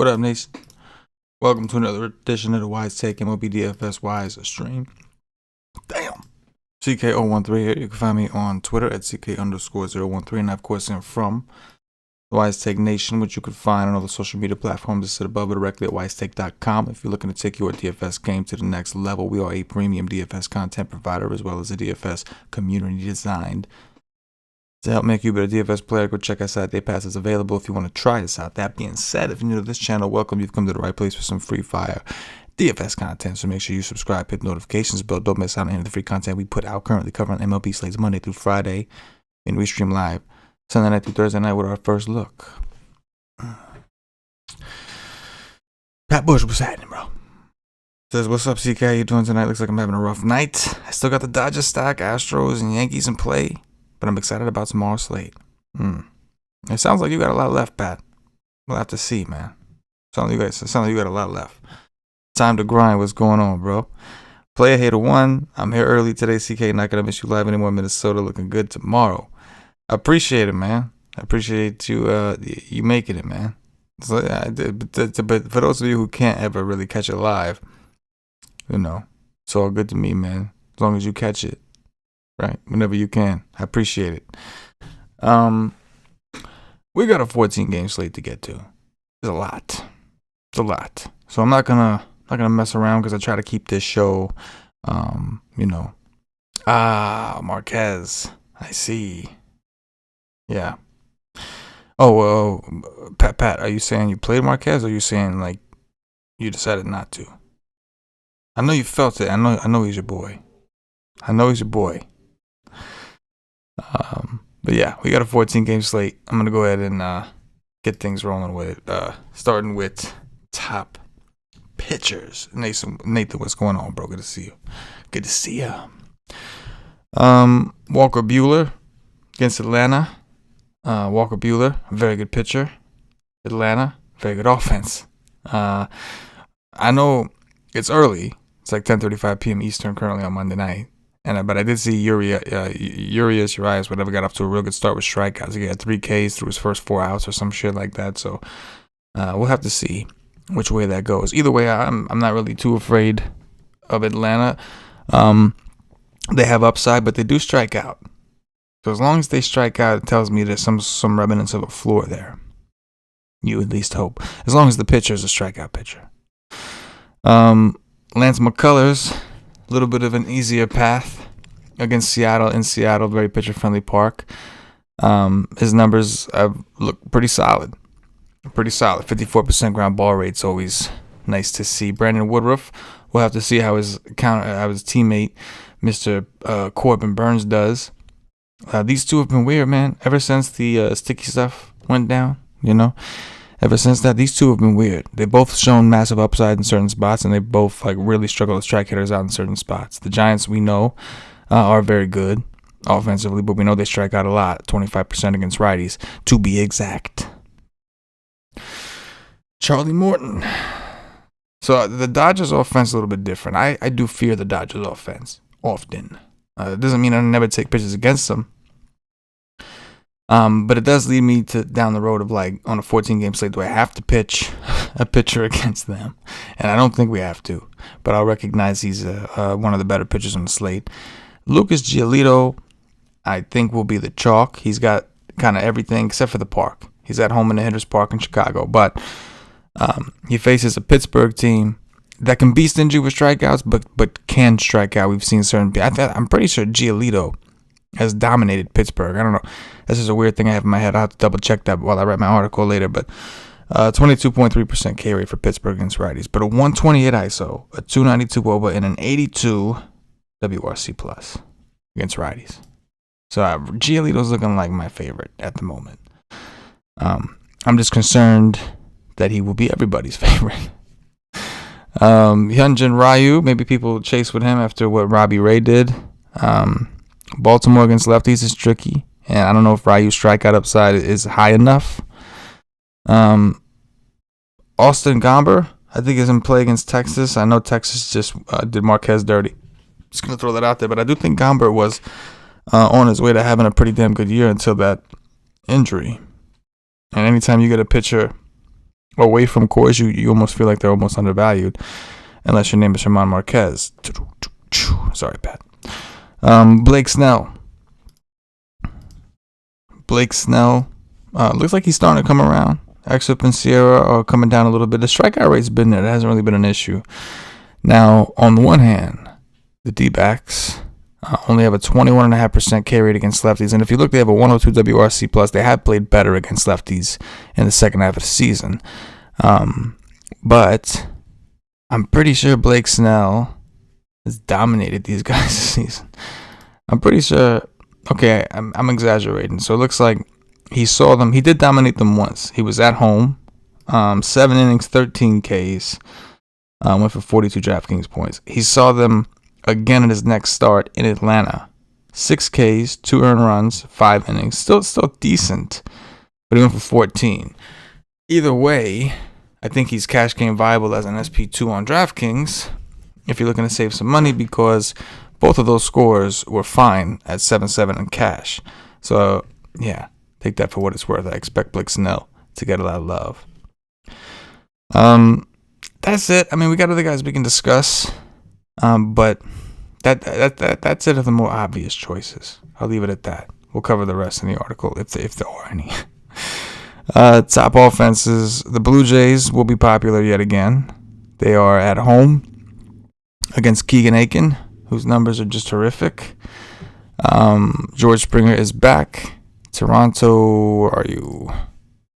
What up, Nation? Welcome to another edition of the WiseTake MLB DFS Wise stream. Damn. CK013 here. You can find me on Twitter at CK_013. And of course, I'm from the WiseTake Nation, which you can find on all the social media platforms that sit above or directly at WiseTake.com. If you're looking to take your DFS game to the next level, we are a premium DFS content provider as well as a DFS community designed to help make you a better DFS player. Go check us out. Day Pass is available if you want to try us out. That being said, if you're new to this channel, welcome. You've come to the right place for some free fire DFS content. So make sure you subscribe, hit notifications bell. Don't miss out on any of the free content we put out. Currently covering MLB slates Monday through Friday, and we stream live Sunday night through Thursday night with our first look. Pat Bush, what's happening, bro? Says, what's up, CK? How you doing tonight? Looks like I'm having a rough night. I still got the Dodgers stack, Astros, and Yankees in play, but I'm excited about tomorrow's slate. It sounds like you got a lot left, Pat. We'll have to see, man. Sounds like you got a lot left. Time to grind. What's going on, bro? Player Hater 1. I'm here early today, CK. Not gonna miss you live anymore. Minnesota looking good tomorrow. I appreciate it, man. I appreciate you making it, man. So, but for those of you who can't ever really catch it live, you know, it's all good to me, man. As long as you catch it, right? Whenever you can. I appreciate it. We got a 14-game slate to get to. It's a lot. It's a lot. So I'm not gonna mess around because I try to keep this show, Marquez. I see. Yeah. Oh, Pat, are you saying you played Marquez, or are you saying like you decided not to? I know you felt it. I know he's your boy. But yeah, we got a 14-game slate. I'm gonna go ahead and get things rolling with it. Starting with top pitchers. Nathan, what's going on, bro? Good to see you. Good to see you. Walker Buehler against Atlanta. Walker Buehler, a very good pitcher. Atlanta, very good offense. I know it's early. It's like 10:35 p.m. Eastern currently on Monday night. But I did see Urias, whatever, got off to a real good start with strikeouts. He had 3 Ks through his first 4 outs or some shit like that. So we'll have to see which way that goes. Either way, I'm not really too afraid of Atlanta. They have upside, but they do strike out. So as long as they strike out, it tells me there's some remnants of a floor there. You at least hope. As long as the pitcher is a strikeout pitcher. Lance McCullers, a little bit of an easier path against Seattle. In Seattle, very pitcher-friendly park. His numbers look pretty solid. 54% ground ball rate's always nice to see. Brandon Woodruff, we'll have to see how his teammate, Mr. Corbin Burns, does. These two have been weird, man. Ever since the sticky stuff went down, ever since that, these two have been weird. They both shown massive upside in certain spots, and they both really struggle to strike hitters out in certain spots. The Giants, we know, are very good offensively, but we know they strike out a lot, 25% against righties, to be exact. Charlie Morton. So the Dodgers offense is a little bit different. I do fear the Dodgers offense often. It doesn't mean I never take pitches against them. But it does lead me to down the road of on a 14-game slate, do I have to pitch a pitcher against them? And I don't think we have to. But I'll recognize he's one of the better pitchers on the slate. Lucas Giolito, I think, will be the chalk. He's got kind of everything except for the park. He's at home in the Hitters Park in Chicago. But he faces a Pittsburgh team that can be stingy with strikeouts, but can strike out. We've seen certain. I'm pretty sure Giolito has dominated Pittsburgh. I don't know. This is a weird thing I have in my head. I'll have to double check that while I write my article later. But 22.3% K rate for Pittsburgh against righties, but a 128 ISO, a 292 WOBA, and an 82 WRC plus against righties. So Giolito's looking like my favorite at the moment. I'm just concerned that he will be everybody's favorite. Hyunjin Ryu, maybe people chase with him after what Robbie Ray did. Baltimore against lefties is tricky, and I don't know if Ryu's strikeout upside is high enough. Austin Gomber, I think, is in play against Texas. I know Texas just did Marquez dirty. Just going to throw that out there, but I do think Gomber was on his way to having a pretty damn good year until that injury. And anytime you get a pitcher away from Coors, you almost feel like they're almost undervalued, unless your name is German Marquez. Sorry, Pat. Blake Snell. Looks like he's starting to come around. Exup and Sierra are coming down a little bit. The strikeout rate's been there. It hasn't really been an issue. Now, on the one hand, the D-backs only have a 21.5% K rate against lefties. And if you look, they have a 102 WRC+. Plus. They have played better against lefties in the second half of the season. But I'm pretty sure Blake Snell has dominated these guys this season. I'm pretty sure. Okay, I'm exaggerating. So it looks like he saw them. He did dominate them once. He was at home. 7 innings, 13 Ks. Went for 42 DraftKings points. He saw them again in his next start in Atlanta. 6 Ks, 2 earned runs, 5 innings. Still decent. But he went for 14. Either way, I think he's cash game viable as an SP2 on DraftKings if you're looking to save some money, because both of those scores were fine at 7-7 in cash. So, yeah, take that for what it's worth. I expect Blake Snell to get a lot of love. That's it. I mean, we got other guys we can discuss, but that's it of the more obvious choices. I'll leave it at that. We'll cover the rest in the article if there are any. Top offenses. The Blue Jays will be popular yet again. They are at home against Keegan Aiken, whose numbers are just horrific. George Springer is back. Toronto, where are you?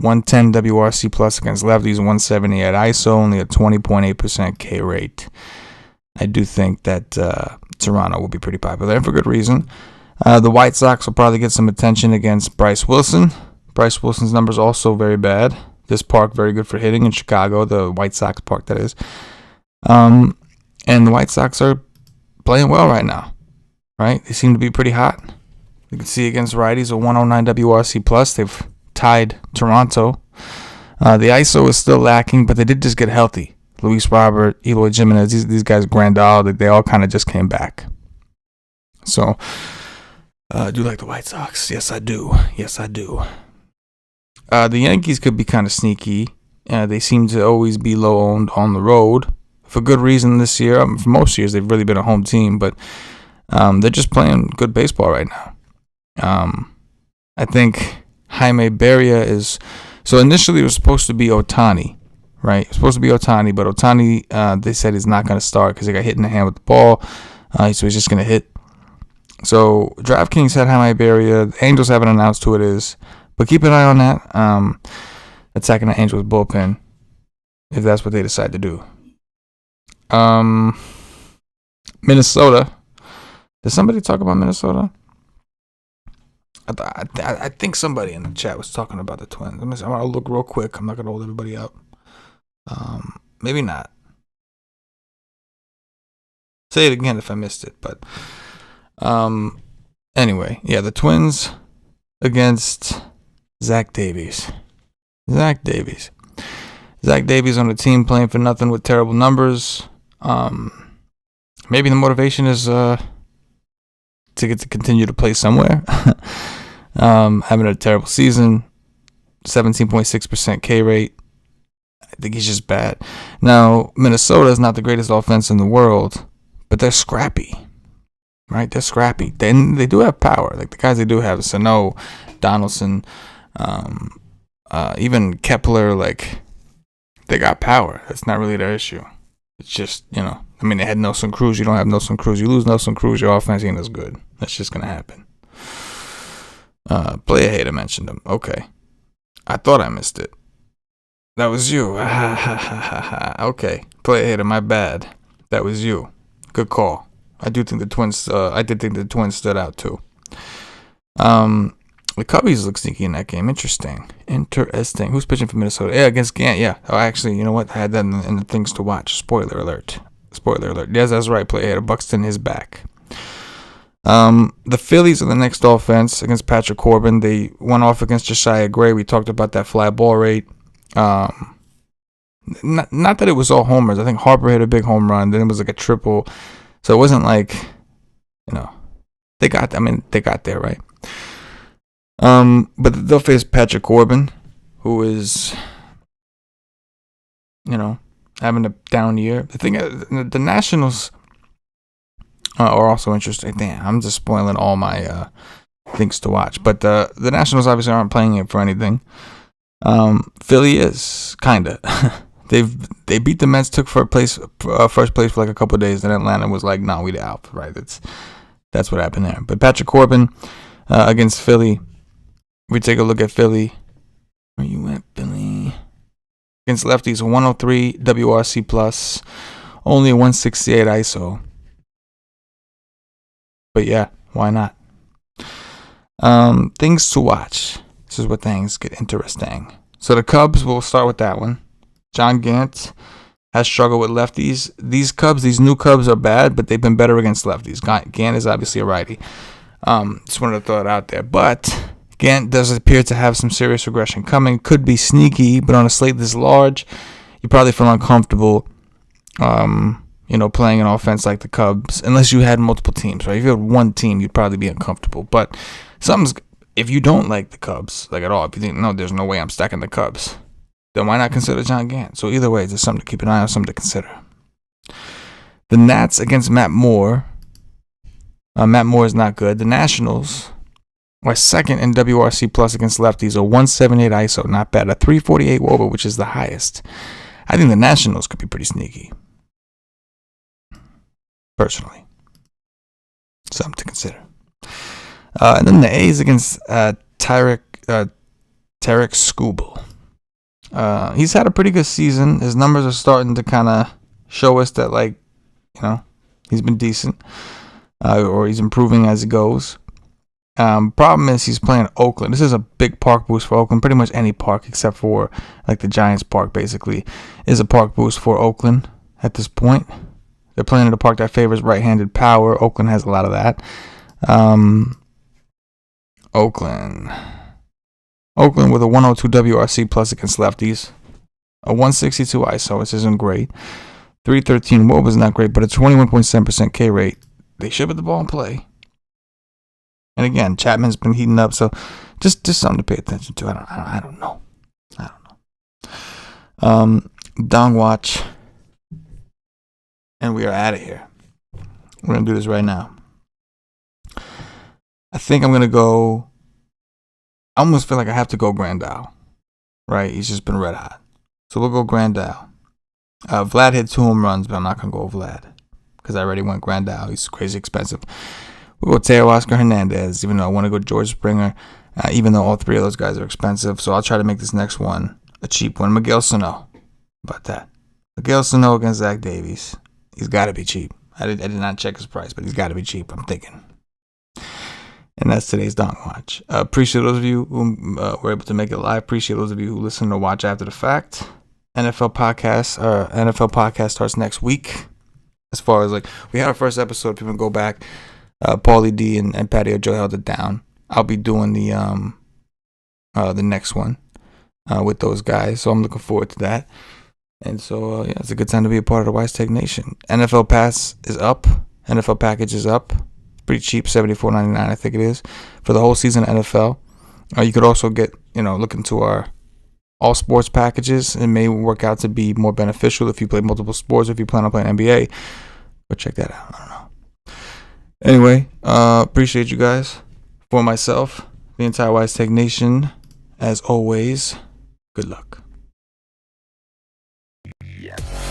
110 WRC plus against lefties, 170 at ISO, only a 20.8% K rate. I do think that Toronto will be pretty popular, and for good reason. The White Sox will probably get some attention against Bryce Wilson. Bryce Wilson's numbers also very bad. This park very good for hitting in Chicago, the White Sox park that is. And the White Sox are playing well right now, right? They seem to be pretty hot. You can see against righties a 109 WRC plus. They've tied Toronto. The ISO is still lacking, but they did just get healthy. Luis Robert, Eloy Jimenez, these guys, Grandal, they all kind of just came back. So, I do like the White Sox. Yes, I do. The Yankees could be kind of sneaky. They seem to always be low owned on the road for good reason this year. For most years, they've really been a home team, but they're just playing good baseball right now. I think Jaime Barria is... So initially it was supposed to be Ohtani, right? It was supposed to be Ohtani, but Ohtani, they said he's not going to start because he got hit in the hand with the ball. So he's just going to hit. So DraftKings had Jaime Barria. The Angels haven't announced who it is, but keep an eye on that. Attacking the Angels bullpen, if that's what they decide to do. Minnesota. Did somebody talk about Minnesota? I think somebody in the chat was talking about the Twins. I'm going to look real quick. I'm not going to hold everybody up. Maybe not. Say it again if I missed it. But anyway, yeah, the Twins against Zach Davies. Zach Davies on a team playing for nothing with terrible numbers. Maybe the motivation is to get to continue to play somewhere. Having a terrible season, 17.6% K rate. I think he's just bad. Now, Minnesota is not the greatest offense in the world, but they're scrappy, right? They're scrappy. They do have power. Like the guys they do have, Sano, Donaldson, even Kepler, like they got power. That's not really their issue. It's just, I mean, they had Nelson Cruz. You don't have Nelson Cruz. You lose Nelson Cruz, your offense ain't as good. That's just going to happen. Player hater mentioned him. Okay. I thought I missed it. That was you. Okay. Player hater, my bad. That was you. Good call. I did think the Twins stood out too. The Cubbies look sneaky in that game. Interesting. Who's pitching for Minnesota? Yeah, against Gant. Yeah. Oh, actually, you know what? I had that in the things to watch. Spoiler alert. Yes, that's right. Player hater. Buxton is back. The Phillies are the next offense against Patrick Corbin. They went off against Josiah Gray. We talked about that fly ball rate. Not that it was all homers. I think Harper hit a big home run. Then it was like a triple. So it wasn't like, they got there, right? But they'll face Patrick Corbin, who is having a down year. The thing, the Nationals are also interesting. Damn, I'm just spoiling all my things to watch. But the Nationals obviously aren't playing it for anything. Philly is kinda. They beat the Mets, took first place for like a couple of days, then Atlanta was like, "No, we out." Right? That's what happened there. But Patrick Corbin against Philly. We take a look at Philly. Where you at, Philly? Against lefties, 103 WRC plus, only 168 ISO. But yeah, why not? Things to watch. This is where things get interesting. So the Cubs, we'll start with that one. John Gant has struggled with lefties. These new Cubs are bad, but they've been better against lefties. Gant is obviously a righty. Just wanted to throw it out there. But Gant does appear to have some serious regression coming. Could be sneaky, but on a slate this large, you probably feel uncomfortable, playing an offense like the Cubs, unless you had multiple teams, right? If you had one team, you'd probably be uncomfortable. But if you don't like the Cubs, like at all, if you think, no, there's no way I'm stacking the Cubs, then why not consider John Gant? So either way, it's just something to keep an eye on, something to consider. The Nats against Matt Moore. Matt Moore is not good. The Nationals are second in WRC plus against lefties, a 178 ISO, not bad. A 348 WOBA, which is the highest. I think the Nationals could be pretty sneaky. Personally. Something to consider. And then the A's against Tarek Skubal. He's had a pretty good season. His numbers are starting to kind of show us that, he's been decent. Or he's improving as it goes. Problem is he's playing Oakland. This is a big park boost for Oakland. Pretty much any park except for like the Giants park basically is a park boost for Oakland at this point. They're playing at a park that favors right-handed power. Oakland has a lot of that. Oakland with a 102 WRC plus against lefties. A 162 ISO, which isn't great. 313 WOBA is not great, but a 21.7% K rate. They should put the ball in play. And again, Chapman's been heating up, so just something to pay attention to. I don't know. Down watch. And we are out of here. We're going to do this right now. I think I'm going to go. I almost feel like I have to go Grandal. Right? He's just been red hot. So we'll go Grandal. Vlad hit 2 home runs, but I'm not going to go Vlad. Because I already went Grandal. He's crazy expensive. We'll go Teoscar Hernandez, even though I want to go George Springer, even though all 3 of those guys are expensive. So I'll try to make this next one a cheap one. Miguel Sano. About that. Miguel Sano against Zach Davies. He's got to be cheap. I did not check his price, but he's got to be cheap, I'm thinking. And that's today's Donk Watch. Appreciate those of you who were able to make it live. Appreciate those of you who listen to watch after the fact. NFL podcast starts next week. As far as we had our first episode, people go back. Paulie D and Patio Joe held it down. I'll be doing the next one with those guys, so I'm looking forward to that. And so it's a good time to be a part of the WiseTake Nation. NFL Pass is up. NFL Package is up. Pretty cheap, $74.99 I think it is for the whole season of NFL. You could also get look into our all sports packages. It may work out to be more beneficial if you play multiple sports. If you plan on playing NBA, go check that out. I don't know. Anyway, appreciate you guys. For myself, the entire WiseTake Nation, as always, good luck. Yes.